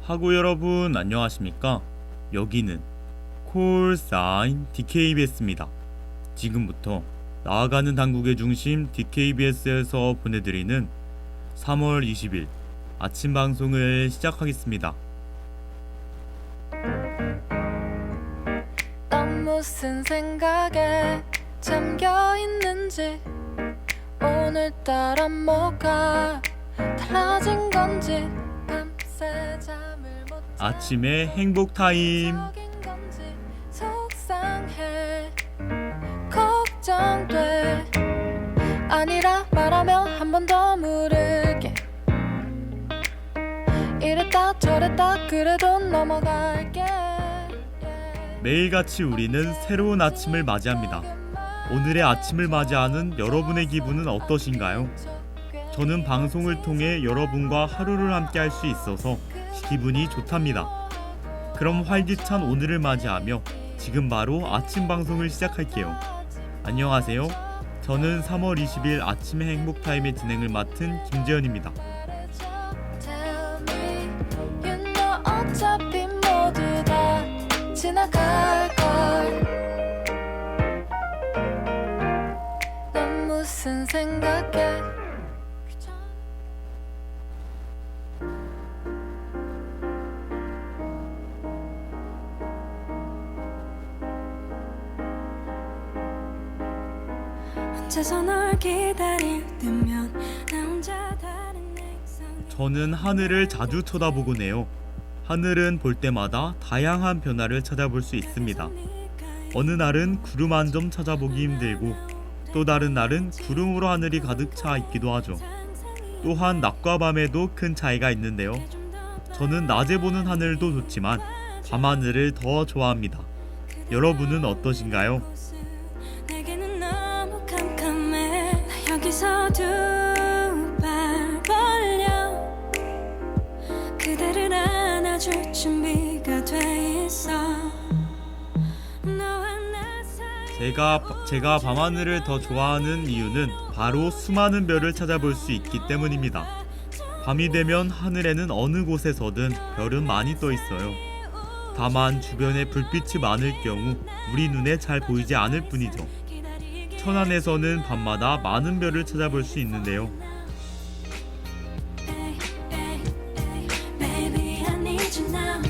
하고 여러분 안녕하십니까? 여기는 콜사인 DKBS입니다. 지금부터 나아가는 당국의 중심 DKBS에서 보내드리는 3월 20일 아침 방송을 시작하겠습니다. 넌 무슨 생각에 잠겨 있는지, 오늘따라 뭐가 달라진 건지, 밤새 잠을 못 자 아침의 행복 타임. 적인 건지 속상해 걱정돼. 아니라 말하면 한 번 더 물을게. 이랬다 저랬다 그래도 넘어갈게. 매일같이 우리는 새로운 아침을 맞이합니다. 오늘의 아침을 맞이하는 여러분의 기분은 어떠신가요? 저는 방송을 통해 여러분과 하루를 함께 할 수 있어서 기분이 좋답니다. 그럼 활기찬 오늘을 맞이하며 지금 바로 아침 방송을 시작할게요. 안녕하세요. 저는 3월 20일 아침의 행복타임의 진행을 맡은 김재현입니다. 어차피 모두 다 지나갈걸. 넌 무슨 생각해? 혼자서 널 기다릴 때면 나 혼자 다른 액상. 저는 하늘을 자주 쳐다보곤 해요. 하늘은 볼 때마다 다양한 변화를 찾아볼 수 있습니다. 어느 날은 구름 한 점 찾아보기 힘들고, 또 다른 날은 구름으로 하늘이 가득 차 있기도 하죠. 또한 낮과 밤에도 큰 차이가 있는데요. 저는 낮에 보는 하늘도 좋지만 밤하늘을 더 좋아합니다. 여러분은 어떠신가요? 내게는 너무 깜깜해. 나 여기서 두 발 벌려 그대를 안아줄 준비가 돼 있어. 너와 나 사이 제가 밤하늘을 더 좋아하는 이유는 바로 수많은 별을 찾아볼 수 있기 때문입니다. 밤이 되면 하늘에는 어느 곳에서든 별은 많이 떠 있어요. 다만 주변에 불빛이 많을 경우 우리 눈에 잘 보이지 않을 뿐이죠. 천안에서는 밤마다 많은 별을 찾아볼 수 있는데요. Baby, I need you now.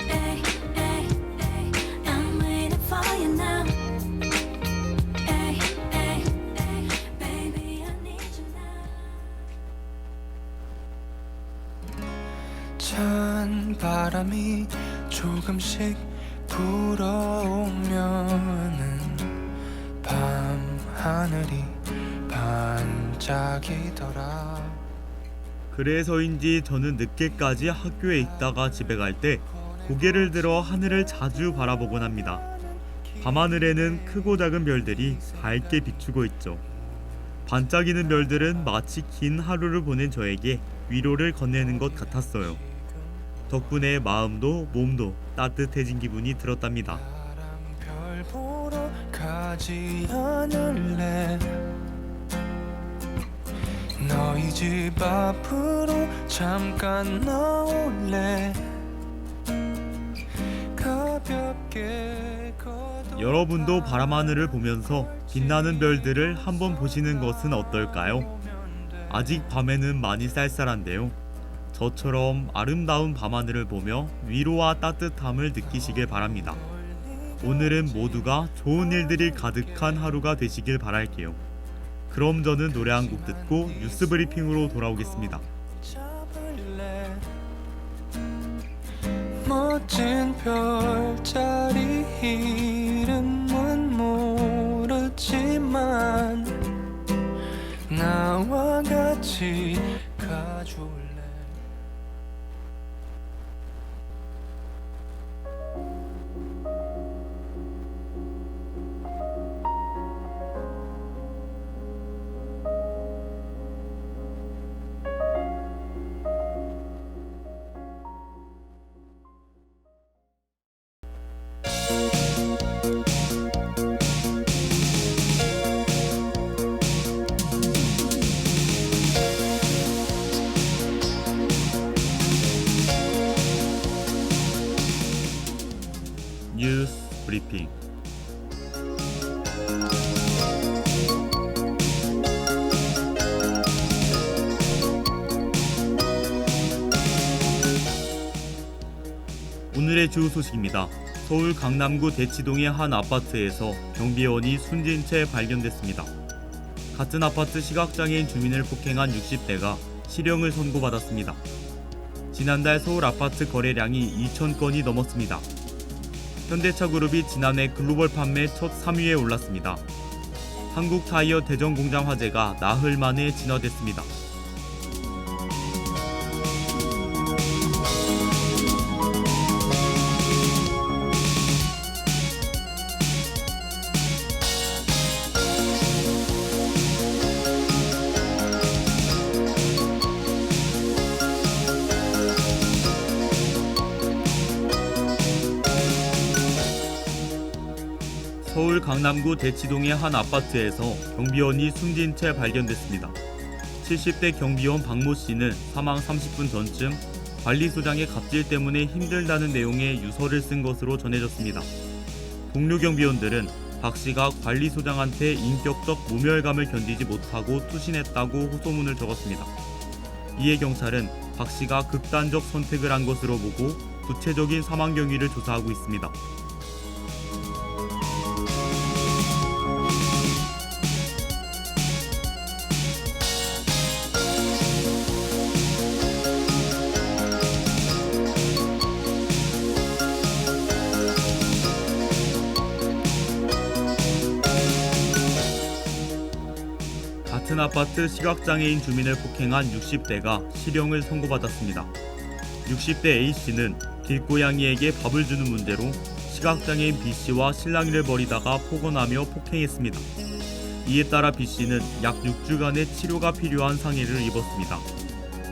Ay, ay, ay, I'm waiting for you now. Ay, ay, ay, baby, I need you now. 찬 바람이 조금씩 불어오면은 밤 하늘이 반짝이더라. 그래서인지 저는 늦게까지 학교에 있다가 집에 갈 때 고개를 들어 하늘을 자주 바라보곤 합니다. 밤하늘에는 크고 작은 별들이 밝게 비추고 있죠. 반짝이는 별들은 마치 긴 하루를 보낸 저에게 위로를 건네는 것 같았어요. 덕분에 마음도 몸도 따뜻해진 기분이 들었답니다. 별 보러 가지 않을래. 너희 집 앞으로 잠깐 나올래. 가볍게 걷어. 여러분도 밤하늘을 보면서 빛나는 별들을 한번 보시는 것은 어떨까요? 아직 밤에는 많이 쌀쌀한데요. 저처럼 아름다운 밤하늘을 보며 위로와 따뜻함을 느끼시길 바랍니다. 오늘은 모두가 좋은 일들이 가득한 하루가 되시길 바랄게요. 그럼 저는 노래 한 곡 듣고 뉴스 브리핑으로 돌아오겠습니다. 잡을래. 멋진 별자리 이름은 모르지만 나와 같이 가줄래. 이제 주 소식입니다. 서울 강남구 대치동의 한 아파트에서 경비원이 숨진 채 발견됐습니다. 같은 아파트 시각장애인 주민을 폭행한 60대가 실형을 선고받았습니다. 지난달 서울 아파트 거래량이 2,000건이 넘었습니다. 현대차그룹이 지난해 글로벌 판매 첫 3위에 올랐습니다. 한국타이어 대전공장 화재가 나흘 만에 진화됐습니다. 서울 강남구 대치동의 한 아파트에서 경비원이 숨진 채 발견됐습니다. 70대 경비원 박모 씨는 사망 30분 전쯤 관리소장의 갑질 때문에 힘들다는 내용의 유서를 쓴 것으로 전해졌습니다. 동료 경비원들은 박 씨가 관리소장한테 인격적 모멸감을 견디지 못하고 투신했다고 호소문을 적었습니다. 이에 경찰은 박 씨가 극단적 선택을 한 것으로 보고 구체적인 사망 경위를 조사하고 있습니다. 같은 아파트 시각장애인 주민을 폭행한 60대가 실형을 선고받았습니다. 60대 A씨는 길고양이에게 밥을 주는 문제로 시각장애인 B씨와 실랑이를 벌이다가 폭언하며 폭행했습니다. 이에 따라 B씨는 약 6주간의 치료가 필요한 상해를 입었습니다.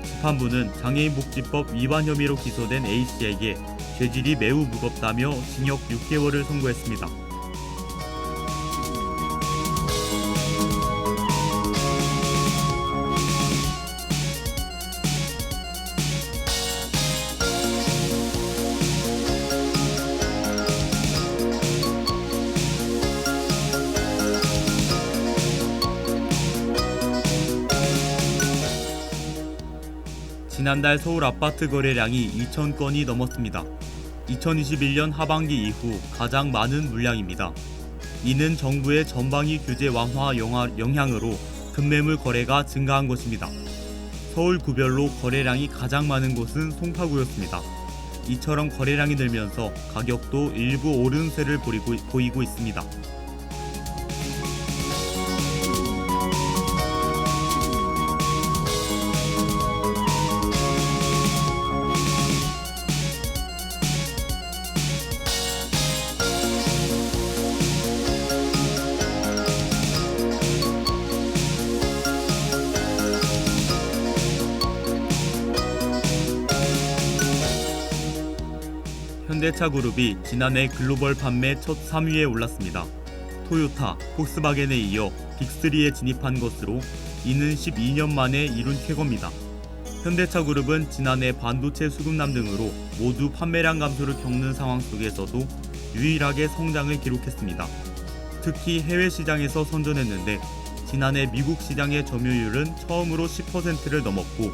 재판부는 장애인복지법 위반 혐의로 기소된 A씨에게 죄질이 매우 무겁다며 징역 6개월을 선고했습니다. 지난달 서울 아파트 거래량이 2,000건이 넘었습니다. 2021년 하반기 이후 가장 많은 물량입니다. 이는 정부의 전방위 규제 완화 영향으로 급매물 거래가 증가한 것입니다. 서울 구별로 거래량이 가장 많은 곳은 송파구였습니다. 이처럼 거래량이 늘면서 가격도 일부 오름세를 보이고 있습니다. 현대차그룹이 지난해 글로벌 판매 첫 3위에 올랐습니다. 토요타, 폭스바겐에 이어 빅3에 진입한 것으로 이는 12년 만에 이룬 쾌거입니다. 현대차그룹은 지난해 반도체 수급난 등으로 모두 판매량 감소를 겪는 상황 속에서도 유일하게 성장을 기록했습니다. 특히 해외 시장에서 선전했는데 지난해 미국 시장의 점유율은 처음으로 10%를 넘었고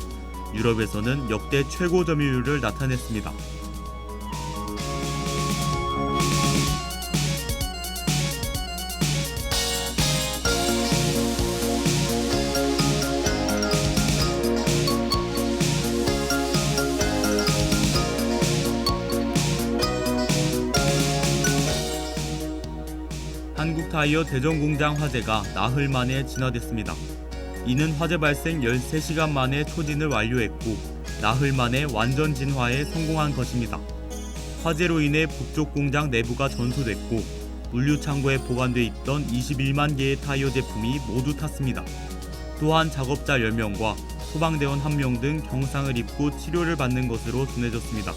유럽에서는 역대 최고 점유율을 나타냈습니다. 한국타이어 대전공장 화재가 나흘 만에 진화됐습니다. 이는 화재 발생 13시간 만에 초진을 완료했고 나흘 만에 완전 진화에 성공한 것입니다. 화재로 인해 북쪽 공장 내부가 전소됐고 물류창고에 보관돼 있던 21만 개의 타이어 제품이 모두 탔습니다. 또한 작업자 10명과 소방대원 1명 등 경상을 입고 치료를 받는 것으로 전해졌습니다.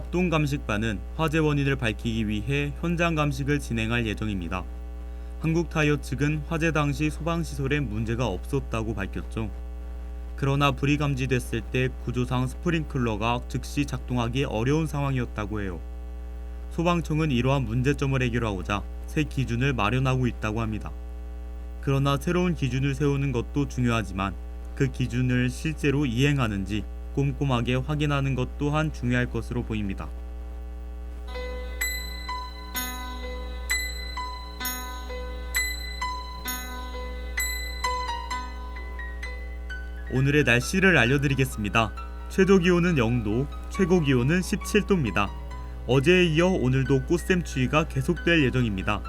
합동감식반은 화재 원인을 밝히기 위해 현장 감식을 진행할 예정입니다. 한국타이어 측은 화재 당시 소방시설에 문제가 없었다고 밝혔죠. 그러나 불이 감지됐을 때 구조상 스프링클러가 즉시 작동하기 어려운 상황이었다고 해요. 소방청은 이러한 문제점을 해결하고자 새 기준을 마련하고 있다고 합니다. 그러나 새로운 기준을 세우는 것도 중요하지만 그 기준을 실제로 이행하는지 꼼꼼하게 확인하는 것 또한 중요할 것으로 보입니다. 오늘의 날씨를 알려드리겠습니다. 최저 기온은 0도, 최고 기온은 17도입니다. 어제에 이어 오늘도 꽃샘추위가 계속될 예정입니다.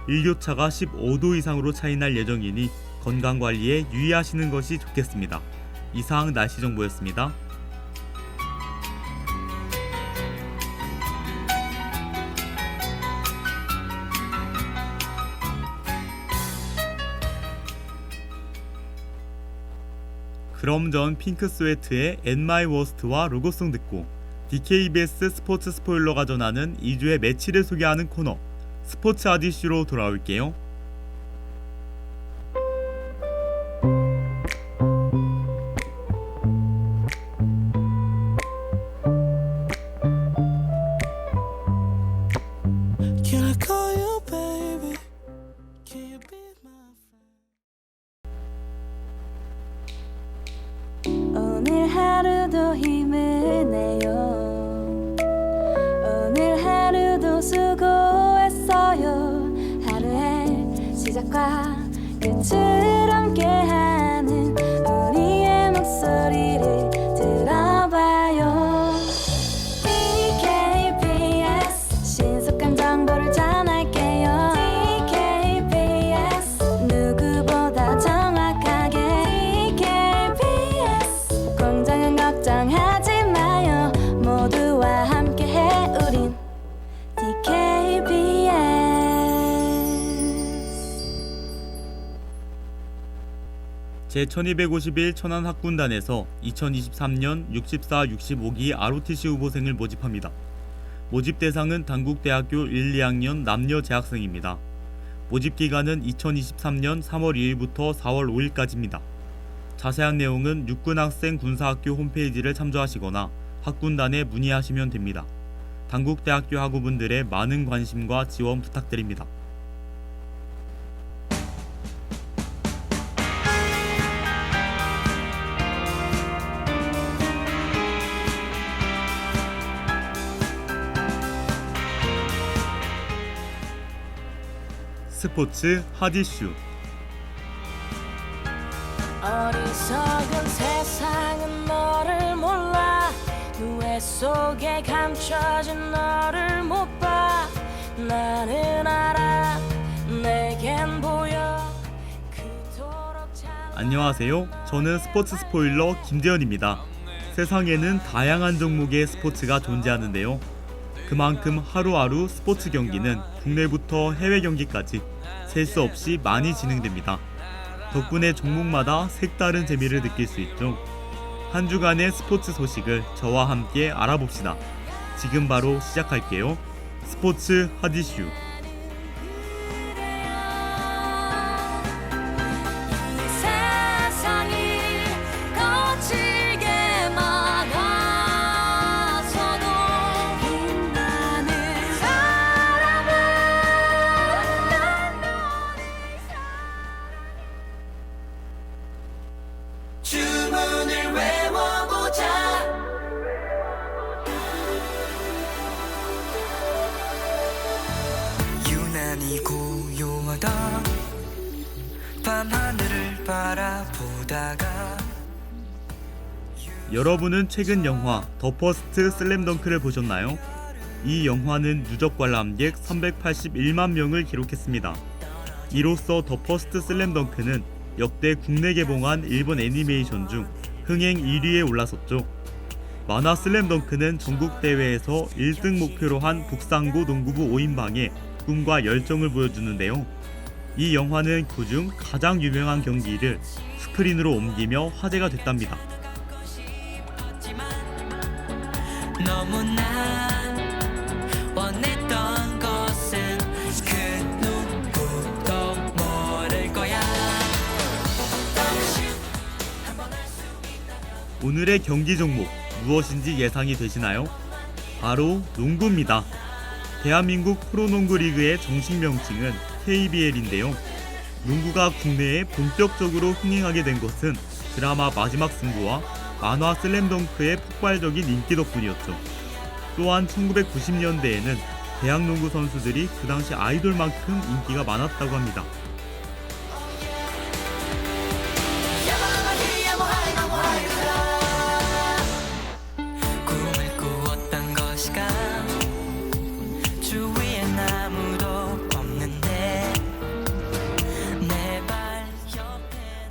일교차가 15도 이상으로 차이날 예정이니 건강관리에 유의하시는 것이 좋겠습니다. 이상 날씨 정보였습니다. 그럼 전 핑크 스웨트의 And My Worst와 로고송 듣고 DKBS 스포츠 스포일러가 전하는 2주의 매치를 소개하는 코너 스포츠 아디슈로 돌아올게요. Can I call you baby? Can you be my friend? 오늘 하루도 힘을 내요. 오늘 하루도 수고했어요. 하루의 시작과 끝을 함께하는 우리의 목소리를 들어봐요. DKBS 신속한 정보를 전할게요. DKBS 누구보다 정확하게 DKBS 공정은 걱정하지 마요. 모두와 함께해 우린 DKBS. 제1251 천안학군단에서 2023년 64-65기 ROTC 후보생을 모집합니다. 모집 대상은 단국대학교 1, 2학년 남녀 재학생입니다. 모집 기간은 2023년 3월 2일부터 4월 5일까지입니다. 자세한 내용은 육군학생 군사학교 홈페이지를 참조하시거나 학군단에 문의하시면 됩니다. 단국대학교 학우분들의 많은 관심과 지원 부탁드립니다. 스포츠 핫이슈. 어리석은 세상은 너를 몰라. 누에 속에 감춰진 너를 못 봐. 나는 알아 내겐 보여 그토록 참. 안녕하세요. 저는 스포츠 스포일러 김재현입니다. 세상에는 다양한 종목의 스포츠가 존재하는데요. 그만큼 하루하루 스포츠 경기는 국내부터 해외 경기까지 셀 수 없이 많이 진행됩니다. 덕분에 종목마다 색다른 재미를 느낄 수 있죠. 한 주간의 스포츠 소식을 저와 함께 알아봅시다. 지금 바로 시작할게요. 스포츠 핫이슈. 세상이 거칠게 막아서도 빛나는 사람은 난 너를 주문을 외워보자. 유난히 고요하다. 밤하늘을 바라보다가 여러분은 최근 영화 더 퍼스트 슬램덩크를 보셨나요? 이 영화는 누적 관람객 381만 명을 기록했습니다. 이로써 더 퍼스트 슬램덩크는 역대 국내 개봉한 일본 애니메이션 중 흥행 1위에 올라섰죠. 만화 슬램덩크는 전국 대회에서 1등 목표로 한 북상고 농구부 5인방의 꿈과 열정을 보여주는데요. 이 영화는 그중 가장 유명한 경기를 스크린으로 옮기며 화제가 됐답니다. 너무나 원했던 것은 그 누구도 모를 거야. 오늘의 경기 종목 무엇인지 예상이 되시나요? 바로 농구입니다. 대한민국 프로농구 리그의 정식 명칭은 KBL인데요. 농구가 국내에 본격적으로 흥행하게 된 것은 드라마 마지막 승부와 만화 슬램덩크의 폭발적인 인기 덕분이었죠. 또한 1990년대에는 대학 농구 선수들이 그 당시 아이돌만큼 인기가 많았다고 합니다. 꿈을 꾸었던 것이가 주위엔 아무도 없는데 내 발 옆엔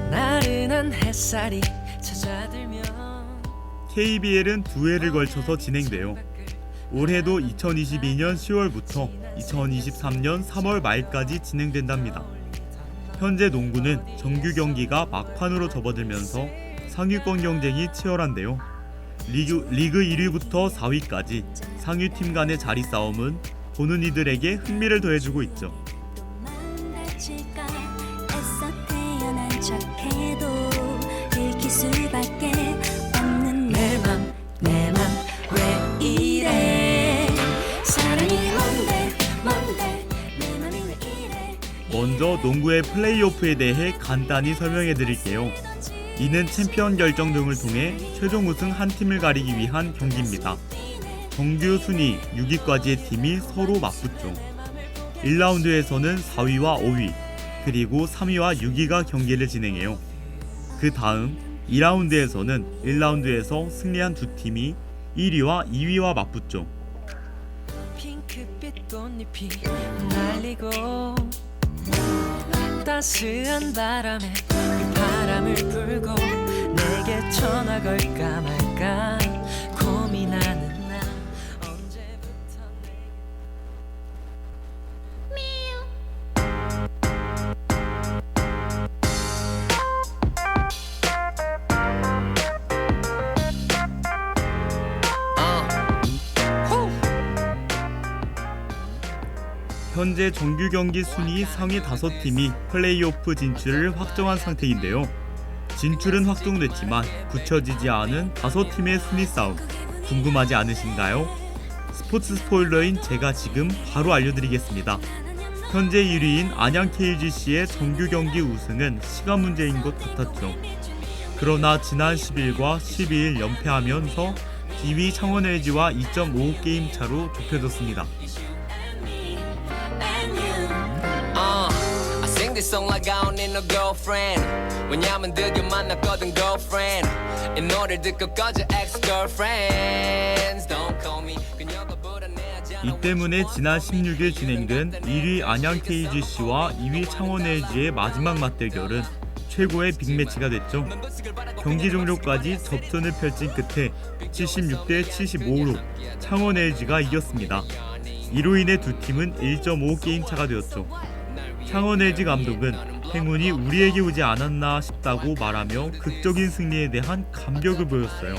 나른한 햇살이 찾아들면 KBL은 두 해를 걸쳐서 진행돼요. 올해도 2022년 10월부터 2023년 3월 말까지 진행된답니다. 현재 농구는 정규 경기가 막판으로 접어들면서 상위권 경쟁이 치열한데요. 리그 1위부터 4위까지 상위팀 간의 자리 싸움은 보는 이들에게 흥미를 더해주고 있죠. 망가질까 애써 태어난 척해도 들킬 수밖에 없는 내 맘 왜 이래 사랑이 뭔데 내 맘이 왜 이래 먼저 농구의 플레이오프에 대해 간단히 설명해 드릴게요. 이는 챔피언 결정 등을 통해 최종 우승 한 팀을 가리기 위한 경기입니다. 정규 순위 6위까지의 팀이 서로 맞붙죠. 1라운드에서는 4위와 5위, 그리고 3위와 6위가 경기를 진행해요. 그 다음 2라운드에서는 1라운드에서 승리한 두 팀이 1위와 2위와 맞붙죠. 핑크빛 꽃잎이 날리고 따스한 바람에 그 바람을 불고 내게 전화 걸까 말까 고민하는 나 언제부터 현재 정규 경기 순위 상위 5팀이 플레이오프 진출을 확정한 상태인데요. 진출은 확정됐지만 굳혀지지 않은 5팀의 순위 싸움 궁금하지 않으신가요? 스포츠 스포일러인 제가 지금 바로 알려드리겠습니다. 현재 1위인 안양 KGC의 정규 경기 우승은 시간 문제인 것 같았죠. 그러나 지난 10일과 12일 연패하면서 2위 창원 LG와 2.5게임 차로 좁혀졌습니다. I sing this song like I don't need no girlfriend. 왜냐면 드디어 만났거든 girlfriend. 이 노래를 듣고 꺼져 ex-girlfriends. Don't call me 그녀가 불안해하지 않아. 이 때문에 지난 16일 진행된 1위 안양 KGC와 2위 창원 LG의 마지막 맞대결은 최고의 빅매치가 됐죠. 경기 종료까지 접전을 펼친 끝에 76대 75로 창원 LG가 이겼습니다. 이로 인해 두 팀은 1.5게임 차가 되었죠. 창원 LG 감독은 행운이 우리에게 오지 않았나 싶다고 말하며 극적인 승리에 대한 감격을 보였어요.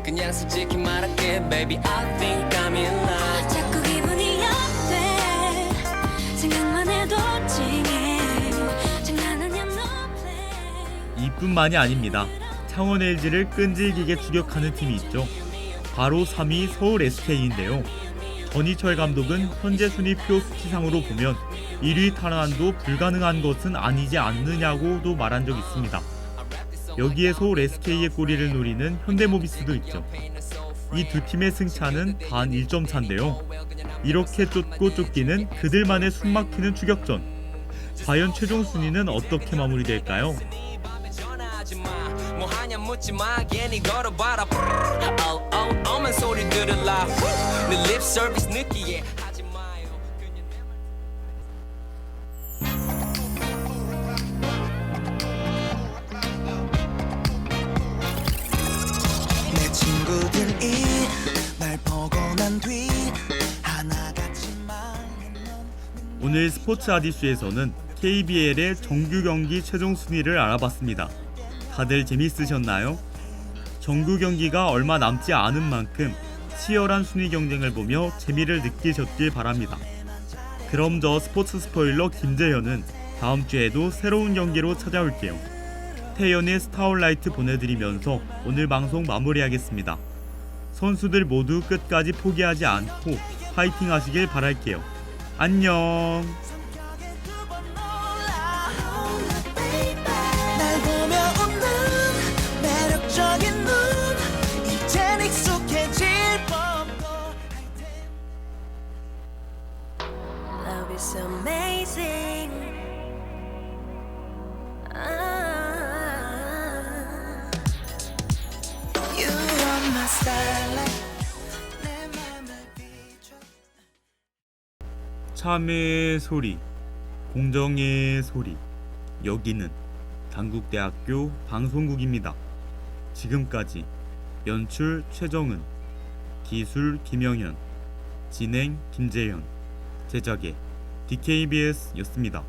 그냥 솔직히 말할게 baby I think I'm in love. 자꾸 기분이 업돼 생각만 해도 찡해 장난하냐 너 play 이뿐만이 아닙니다. 창원 LG를 끈질기게 추격하는 팀이 있죠. 바로 3위 서울 SK인데요. 전희철 감독은 현재 순위표 수치상으로 보면 1위 탈환도 불가능한 것은 아니지 않느냐고도 말한 적이 있습니다. 여기에 서울 SK의 꼬리를 노리는 현대모비스도 있죠. 이 두 팀의 승차는 단 1점 차인데요. 이렇게 쫓고 쫓기는 그들만의 숨막히는 추격전. 과연 최종 순위는 어떻게 마무리될까요? 뭐하냐 묻지마 괜히 걸어봐라 엄한 소리 들을라 내 립 서비스 느끼해 하지 마요 내 친구들이 날 보고 난 뒤 하나같이 말했던 오늘 스포츠 아디슈에서는 KBL의 정규 경기 최종 순위를 알아봤습니다. 다들 재밌으셨나요? 정규 경기가 얼마 남지 않은 만큼 치열한 순위 경쟁을 보며 재미를 느끼셨길 바랍니다. 그럼 저 스포츠 스포일러 김재현은 다음 주에도 새로운 경기로 찾아올게요. 태연의 스타올라이트 보내드리면서 오늘 방송 마무리하겠습니다. 선수들 모두 끝까지 포기하지 않고 파이팅 하시길 바랄게요. 안녕. 날 보며 웃는 매력적인 눈 이젠 익숙해질 법도 Love is amazing. You are my starlight 내 맘을 비춰 참의 소리, 공정의 소리. 여기는 단국대학교 방송국입니다. 지금까지 연출 최정은, 기술 김영현, 진행 김재현, 제작의 DKBS였습니다.